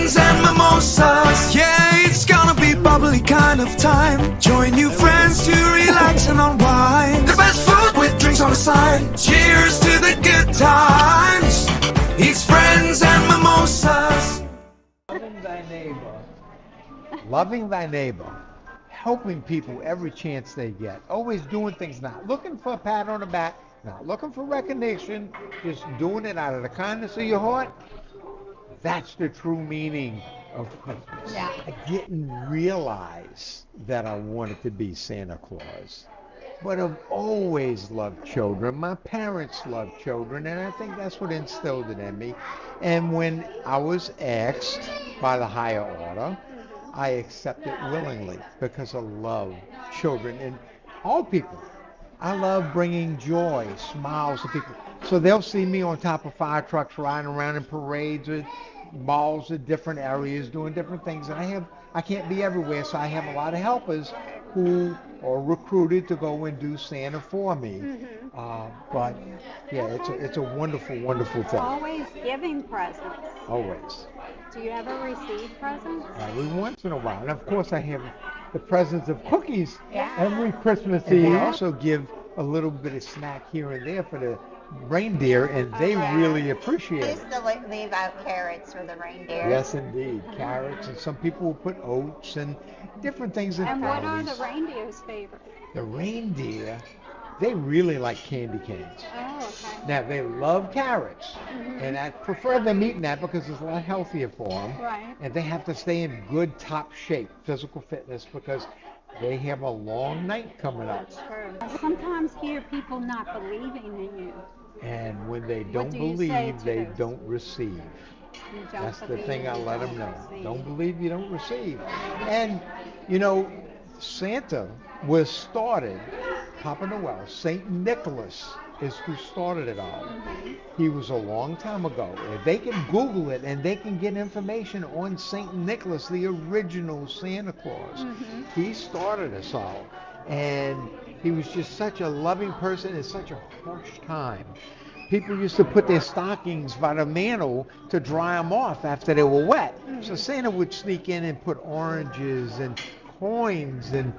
friends and mimosas. Yeah, it's gonna be bubbly kind of time. Join new friends to relax and unwind. The best food with drinks on the side. Cheers to the good times. It's friends and mimosas. Loving thy neighbor. Loving thy neighbor. Helping people every chance they get. Always doing things, not looking for a pat on the back, not looking for recognition, just doing it out of the kindness of your heart. That's the true meaning of Christmas. Yeah. I didn't realize that I wanted to be Santa Claus. But I've always loved children. My parents loved children, and I think that's what instilled it in me. And when I was asked by the higher order, I accepted willingly because I love children and all people. I love bringing joy, smiles to people. So they'll see me on top of fire trucks riding around in parades or balls at different areas doing different things. And I can't be everywhere, so I have a lot of helpers who are recruited to go and do Santa for me. But yeah, it's a wonderful, wonderful thing. Always giving presents. Always. Do you ever receive presents? Every once in a while. And of course I have the presents of cookies Yeah. every Christmas Eve. I also give a little bit of snack here and there for the reindeer, and they really appreciate I it. used to leave out carrots for the reindeer. Yes, indeed. Carrots, and some people will put oats and different things in And what are brownies. the reindeer's favorite? The reindeer, they really like candy canes. Oh, okay. Now, they love carrots, and I prefer them eating that because it's a lot healthier for them. Right. And they have to stay in good top shape, physical fitness, because they have a long night coming up. That's true. I sometimes hear people not believing in you. And when they don't do you say believe, to they those? don't receive. You don't That's the believe, thing I you let them don't know. receive. Don't believe, you don't receive. And, you know, Santa was started, Papa Noel, St. Nicholas is who started it all. He was a long time ago. If they can Google it and they can get information on St. Nicholas, the original Santa Claus. He started us all. And he was just such a loving person in such a harsh time. People used to put their stockings by the mantle to dry them off after they were wet. So Santa would sneak in and put oranges and coins and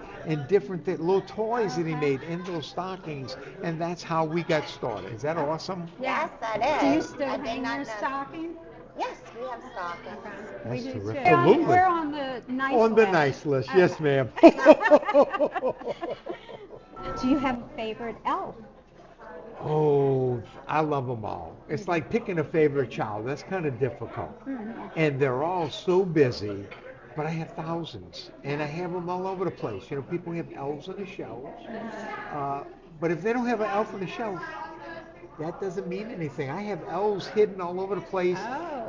different little toys that he made in those stockings, and that's how we got started. Is that awesome? Yes, that is. Do you still I did hang not your know that. stocking? Yes, we have stockings. That's We do terrific. too. Absolutely. We're on the nice On the list. nice list, yes, ma'am. Do you have a favorite elf? Oh, I love them all. It's like picking a favorite child. That's kind of difficult. And they're all so busy, but I have thousands, and I have them all over the place. You know, people have elves on the shelves, but if they don't have an elf on the shelf, that doesn't mean anything. I have elves hidden all over the place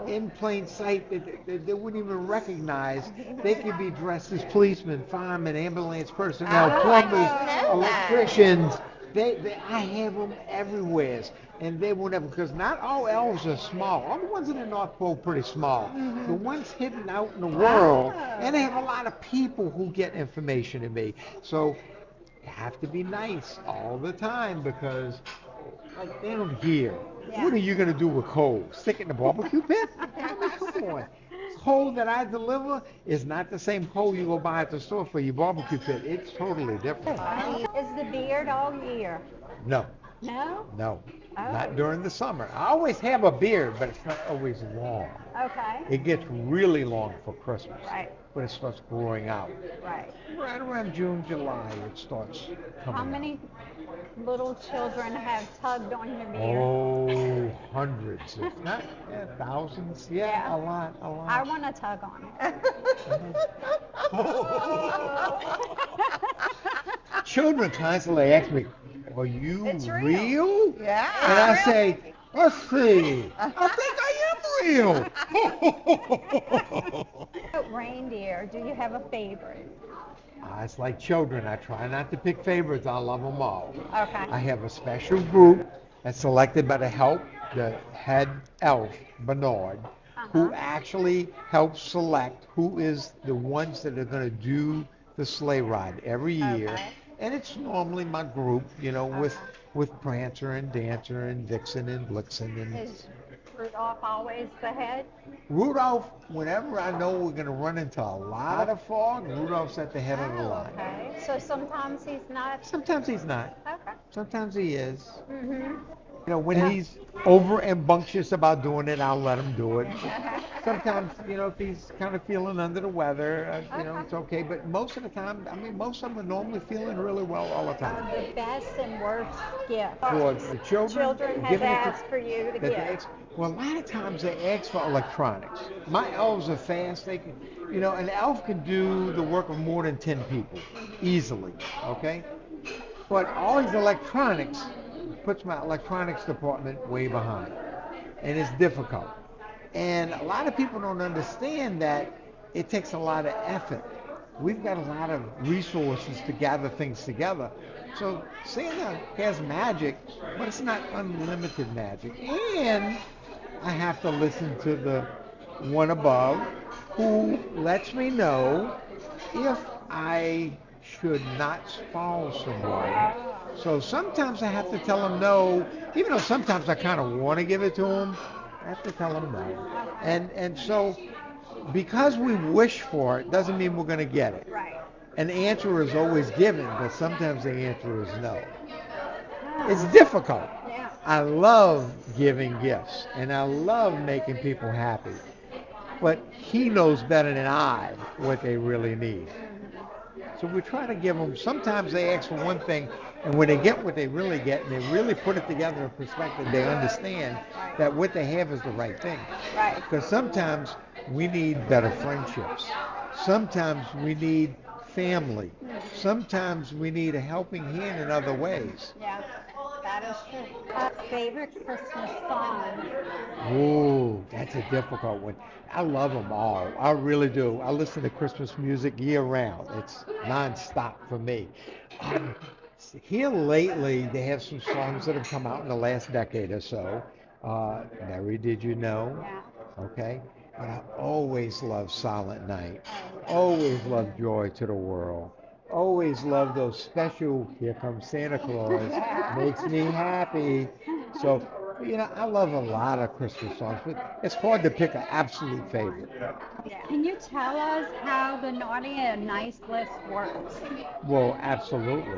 in plain sight that they wouldn't even recognize. They could be dressed as policemen, firemen, ambulance personnel, plumbers, electricians. I have them everywhere, and they will never, because not all elves are small. All the ones in the North Pole are pretty small. The ones hidden out in the world, and they have a lot of people who get information to me. So you have to be nice all the time, because like down here, what are you going to do with coal? Stick it in the barbecue pit? I mean, come on. Coal that I deliver is not the same coal you go buy at the store for your barbecue pit. It's totally different. Is the beard all year? No, No? no, Oh. not during the summer. I always have a beard, but it's not always long. Okay. It gets really long for Christmas. Right. When it starts growing out. Right. Right around June, July, it starts coming How many little children have tugged on your out. beard? Oh, hundreds, if not thousands. Yeah, a lot. I want to tug on it. Children constantly ask me, are you It's real. real? Yeah. And I say, let's see. I think I am real. Reindeer, do you have a favorite? It's like children. I try not to pick favorites. I love them all. Okay. I have a special group that's selected by the head elf, Bernard, who actually helps select who is the ones that are going to do the sleigh ride every year. Okay. And it's normally my group, you know, with Prancer and Dancer and Vixen and Blitzen and Rudolph always the head? Rudolph, whenever I know we're going to run into a lot of fog, Rudolph's at the head of the Oh, line. okay. So sometimes he's not. Sometimes he's not. Okay. Sometimes he is. Mhm. When Yeah. he's over rambunctious about doing it, I'll let him do it. Sometimes, if he's kind of feeling under the weather, it's okay. But most of the time, most of them are normally feeling really well all the time. The best and worst gift For the children, have giving it to- asked for you to that they give. ask, well, a lot of times they ask for electronics. My elves are fast. They can, an elf can do the work of more than 10 people easily, okay? But all these electronics puts my electronics department way behind. And it's difficult. And a lot of people don't understand that it takes a lot of effort. We've got a lot of resources to gather things together. So Santa has magic, but it's not unlimited magic. And I have to listen to the one above who lets me know if I should not spoil someone. So sometimes I have to tell them no, even though sometimes I kind of want to give it to them. I have to tell them no. And so because we wish for it doesn't mean we're going to get it. Right. An answer is always given, but sometimes the answer is no. It's difficult. Yeah. I love giving gifts and I love making people happy. But he knows better than I what they really need. So we try to give them, sometimes they ask for one thing, and when they get what they really get, and they really put it together in perspective, they understand that what they have is the right thing. Right. Because sometimes we need better friendships. Sometimes we need family. Sometimes we need a helping hand in other ways. Yeah. That is true. Favorite Christmas song? Ooh, that's a difficult one. I love them all. I really do. I listen to Christmas music year round. It's nonstop for me. Here lately, they have some songs that have come out in the last decade or so. Mary, Did You Know? Yeah. Okay. But I always love Silent Night. Always love Joy to the World. Always love those special, Here Comes Santa Claus, makes me happy. So, I love a lot of Christmas songs, but it's hard to pick an absolute favorite. Can you tell us how the naughty and nice list works? Well, absolutely.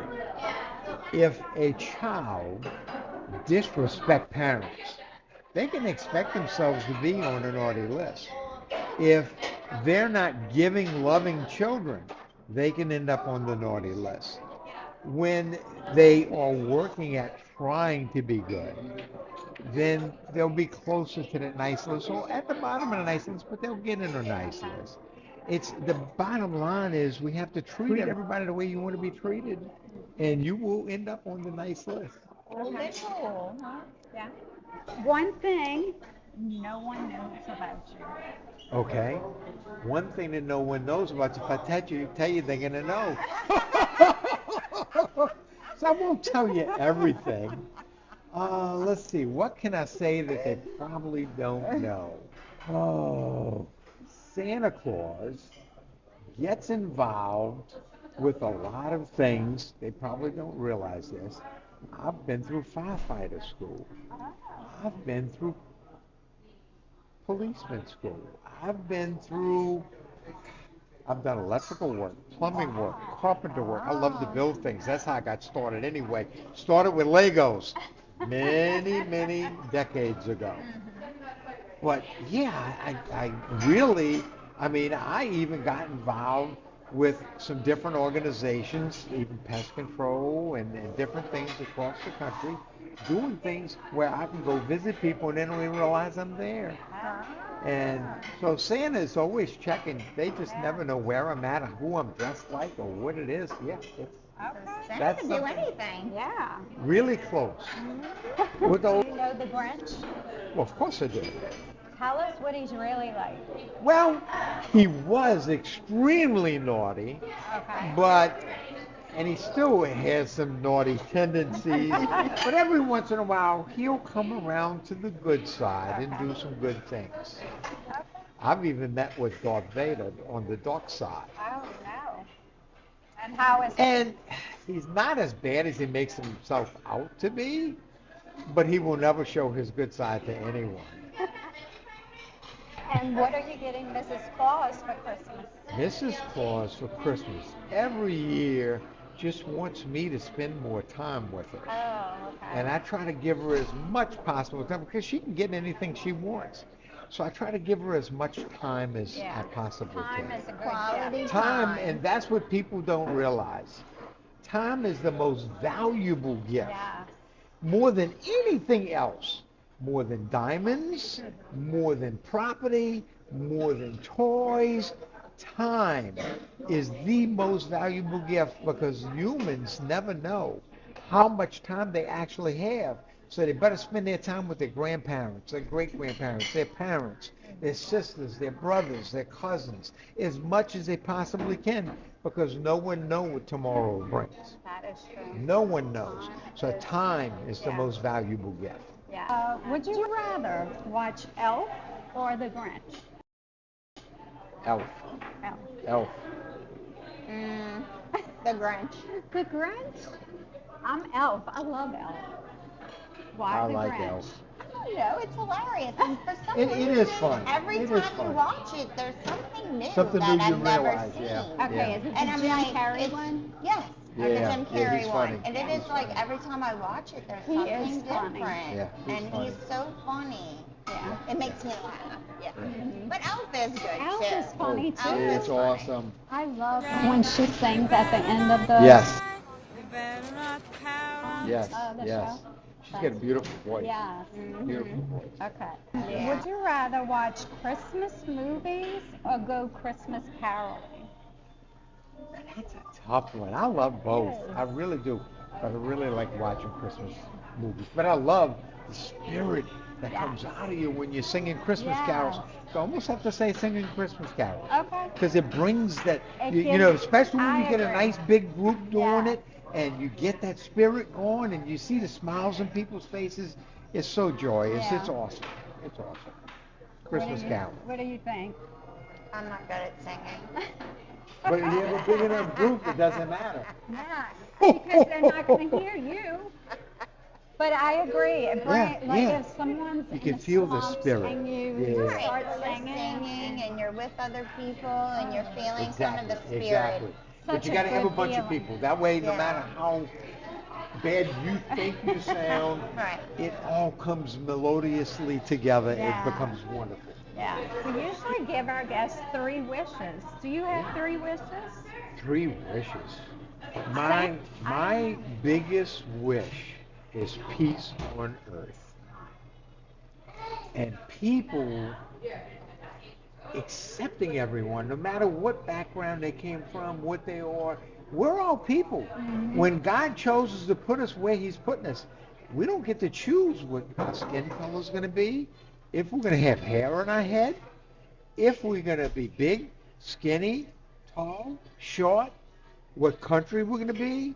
If a child disrespect parents, they can expect themselves to be on the naughty list. If they're not giving loving children, they can end up on the naughty list. When they are working at trying to be good, then they'll be closer to the nice list. So at the bottom of the nice list, but they'll get in a nice list. It's the bottom line is we have to treat everybody the way you want to be treated, and you will end up on the nice list. Okay. Yeah. One thing no one knows about you. Okay. One thing that no one knows about you, if I tell you they're gonna know. So I won't tell you everything. Let's see. What can I say that they probably don't know? Oh, Santa Claus gets involved with a lot of things. They probably don't realize this. I've been through firefighter school. I've been through policeman school. I've done electrical work, plumbing work, carpenter work. I love to build things. That's how I got started anyway. Started with Legos many, many decades ago. But yeah, I really, I even got involved with some different organizations, even pest control and different things across the country, doing things where I can go visit people and they don't even realize I'm there. And so Santa's always checking. They just never know where I'm at or who I'm dressed like or what it is. Yeah, it's Santa That's can do something. anything. Yeah. really close. With Do those, you know the Grinch? well, of course I do. Tell us what he's really like. Well, he was extremely naughty, Okay. and he still has some naughty tendencies. But every once in a while, he'll come around to the good side and do some good things. I've even met with Darth Vader on the dark side. Oh, no. And how is And he's not as bad as he makes himself out to be, but he will never show his good side to anyone. And what are you getting Mrs. Claus for Christmas? Mrs. Claus for Christmas every year just wants me to spend more time with her. Oh, okay. And I try to give her as much possible time because she can get anything she wants. So I try to give her as much time as I possibly Time can. is a good Quality gift. Time, and that's what people don't realize. Time is the most valuable gift. Yeah. More than anything else. More than diamonds, more than property, more than toys. Time is the most valuable gift because humans never know how much time they actually have. So they better spend their time with their grandparents, their great-grandparents, their parents, their sisters, their brothers, their cousins, as much as they possibly can because no one knows what tomorrow brings. That is true. No one knows. So time is the most valuable gift. Yeah. Would you rather watch Elf or The Grinch? Elf. Elf. Elf. The Grinch. The Grinch? I'm Elf. I love Elf. Why I The like Grinch? Elf. I don't know, it's hilarious. And for some It reason, is fun. every It is time fun. you watch it, there's something new Something that new you I've never realize, seen. yeah. Okay, is it the And I'm Jim like, Carrey it's- one? Yes, Yeah, the yeah, Jim he's Carrey one. funny. And it He's is like funny. every time I watch it, there's He is something funny. different. Yeah, he's and funny. he's so funny. Yeah. It makes me laugh. Yeah. But Elf is good Elf too. is funny Elf too. is It's funny. awesome. I love when she sings at the end of the Yes. the Yes. Yes. show. She's got a beautiful voice. Yes. Beautiful voice. Okay. Yeah. Would you rather watch Christmas movies or go Christmas caroling? That's a tough one. I love both. It is. I really do. But I really like watching Christmas movies. But I love the spirit that Yes. comes out of you when you're singing Christmas Yes. carols. So I almost have to say singing Christmas carols. Okay. Because it brings that, It you know, gives- especially when I you get a agree. nice big group doing Yeah. it and you get that spirit going and you see the smiles on people's faces. It's so joyous. Yeah. It's awesome. It's awesome. Christmas carol. What do you think? I'm not good at singing. But if you have a big enough group, it doesn't matter. Yeah, because they're not going to hear you. But I agree. It brings, Yeah, like yeah. if someone's You in can the feel the slumps spirit. and you Yeah. start You're singing and you're with other people and you're feeling kind of the spirit. Exactly. But Such you a got to have a good bunch of feeling. people. That way, no Yeah. matter how bad you think you sound, Right. it all comes melodiously together. Yeah. It becomes wonderful. Yeah. We usually give our guests 3 wishes. Do you have 3 wishes? 3 wishes. My biggest wish is peace on earth. And people accepting everyone, no matter what background they came from, what they are. We're all people. When God chooses to put us where he's putting us, we don't get to choose what our skin color is going to be, if we're going to have hair on our head, if we're going to be big, skinny, tall, short, what country we're going to be.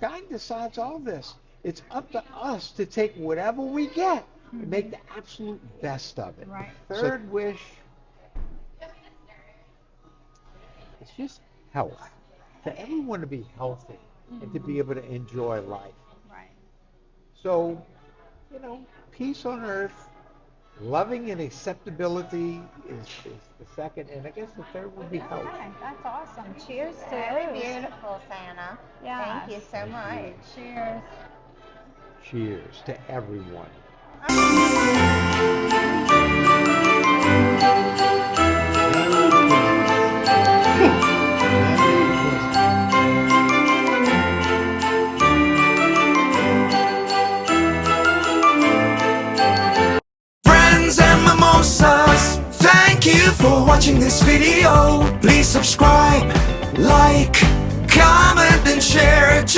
God decides all this. It's up to us to take whatever we get and make the absolute best of it. Right. Third wish, it's just health. For everyone to be healthy and to be able to enjoy life. Right. So, you know, peace on earth, loving and acceptability is the second, and I guess the third would be health. Okay, that's awesome. Cheers to Very those. beautiful, Santa. Yes. Thank you so much. Cheers. Cheers to everyone. Friends and mimosas, thank you for watching this video. Please subscribe, like, comment and share it.